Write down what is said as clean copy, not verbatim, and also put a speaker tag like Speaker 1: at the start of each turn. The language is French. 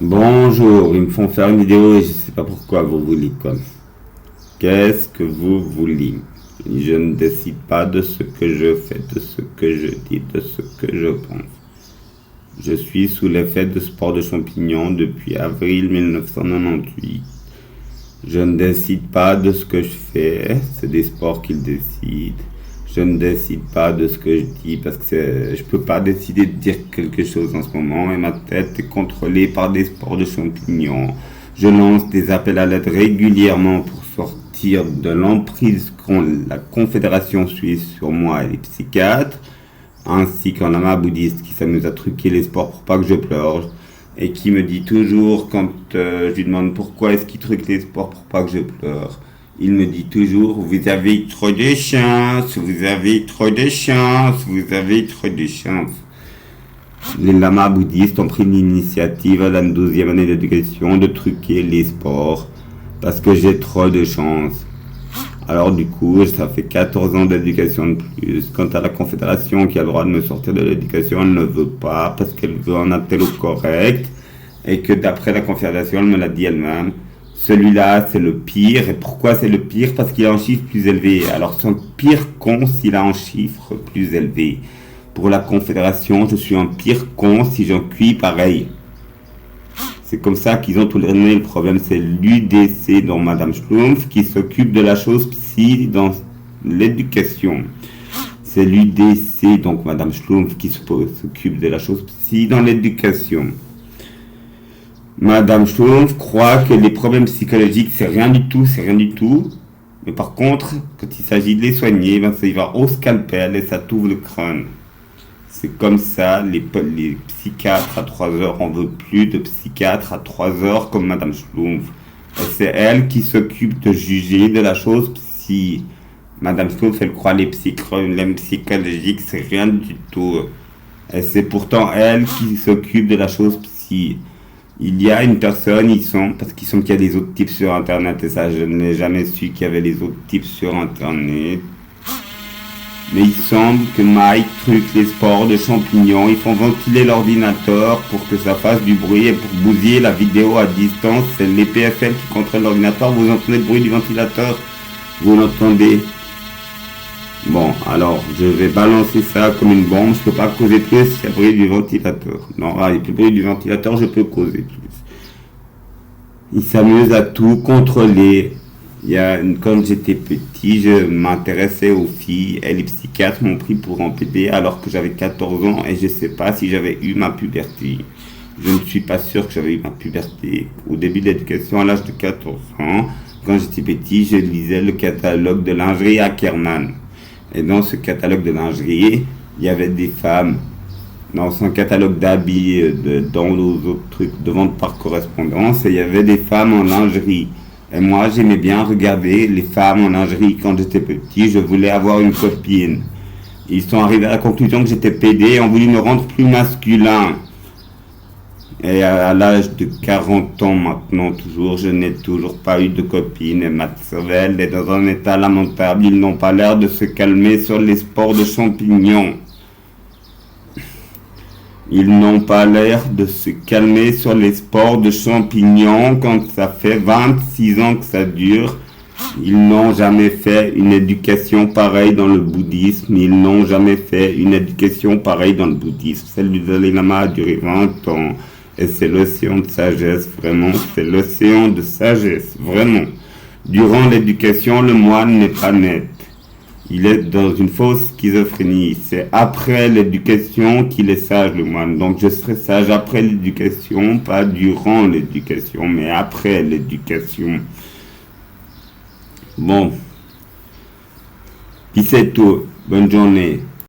Speaker 1: Bonjour, ils me font faire une vidéo et je sais pas pourquoi vous voulez quoi. Qu'est-ce que vous voulez? Je ne décide pas de ce que je fais, de ce que je dis, de ce que je pense. Je suis sous l'effet de sport de champignons depuis avril 1998. Je ne décide pas de ce que je fais, c'est des sports qu'ils décident. Je ne décide pas de ce que je dis parce que je peux pas décider de dire quelque chose en ce moment et ma tête est contrôlée par des sports de champignons. Je lance des appels à l'aide régulièrement pour sortir de l'emprise qu'ont la Confédération suisse sur moi et les psychiatres, ainsi qu'un lama bouddhiste qui s'amuse à truquer les sports pour pas que je pleure et qui me dit toujours quand je lui demande pourquoi est-ce qu'il truque les sports pour pas que je pleure. Il me dit toujours, vous avez trop de chance, vous avez trop de chance, vous avez trop de chance. Les lamas bouddhistes ont pris l'initiative à la 12e année d'éducation de truquer les sports parce que j'ai trop de chance. Alors du coup, ça fait 14 ans d'éducation de plus. Quant à la Confédération qui a le droit de me sortir de l'éducation, elle ne veut pas parce qu'elle veut un intello correct et que d'après la Confédération, elle me l'a dit elle-même. Celui-là, c'est le pire. Et pourquoi c'est le pire? Parce qu'il a un chiffre plus élevé. Alors, c'est un pire con s'il a un chiffre plus élevé. Pour la Confédération, je suis un pire con si j'en cuis pareil. C'est comme ça qu'ils ont tolérer le problème. C'est l'UDC, dont Madame Schlumpf, qui s'occupe de la chose psy dans l'éducation. C'est l'UDC, donc Madame Schlumpf, qui s'occupe de la chose psy dans l'éducation. Madame Schlumpf croit que les problèmes psychologiques, c'est rien du tout. Mais par contre, quand il s'agit de les soigner, ben, ça y va au scalpel et ça t'ouvre le crâne. C'est comme ça, les psychiatres à 3 heures, on veut plus de psychiatres à 3 heures comme Madame Schlumpf. Et c'est elle qui s'occupe de juger de la chose psy. Madame Schlumpf, elle croit les problèmes psychologiques, c'est rien du tout. Et c'est pourtant elle qui s'occupe de la chose psy. Il y a une personne, parce qu'il semble qu'il y a des autres types sur Internet, et ça, je n'ai jamais su qu'il y avait les autres types sur Internet. Mais il semble que Mike truque les sports de champignons, ils font ventiler l'ordinateur pour que ça fasse du bruit et pour bousiller la vidéo à distance, c'est les PFL qui contrôlent l'ordinateur, vous entendez le bruit du ventilateur, vous l'entendez. Bon, alors, je vais balancer ça comme une bombe. Je peux pas causer plus s'il y a bruit du ventilateur. Non, il n'y a plus bruit du ventilateur, je peux causer plus. Il s'amuse à tout contrôler. Quand j'étais petit, je m'intéressais aux filles et les psychiatres m'ont pris pour un bébé alors que j'avais 14 ans et je sais pas si j'avais eu ma puberté. Je ne suis pas sûr que j'avais eu ma puberté. Au début de l'éducation, à l'âge de 14 ans, quand j'étais petit, je lisais le catalogue de lingerie Ackerman. Et dans ce catalogue de lingerie, il y avait des femmes. Dans son catalogue d'habits, dans les autres trucs de vente par correspondance, et il y avait des femmes en lingerie. Et moi, j'aimais bien regarder les femmes en lingerie. Quand j'étais petit, je voulais avoir une copine. Ils sont arrivés à la conclusion que j'étais pédé et ont voulu me rendre plus masculin. Et à l'âge de 40 ans maintenant, je n'ai toujours pas eu de copine. Et ma cervelle est dans un état lamentable. Ils n'ont pas l'air de se calmer sur les sports de champignons. Ils n'ont pas l'air de se calmer sur les sports de champignons quand ça fait 26 ans que ça dure. Ils n'ont jamais fait une éducation pareille dans le bouddhisme. Ils n'ont jamais fait une éducation pareille dans le bouddhisme. Celle du Dalai Lama a duré 20 ans. Et c'est l'océan de sagesse, vraiment. C'est l'océan de sagesse, vraiment. Durant l'éducation, le moine n'est pas net. Il est dans une fausse schizophrénie. C'est après l'éducation qu'il est sage, le moine. Donc je serai sage après l'éducation, pas durant l'éducation, mais après l'éducation. Bon. Puis c'est tout. Bonne journée.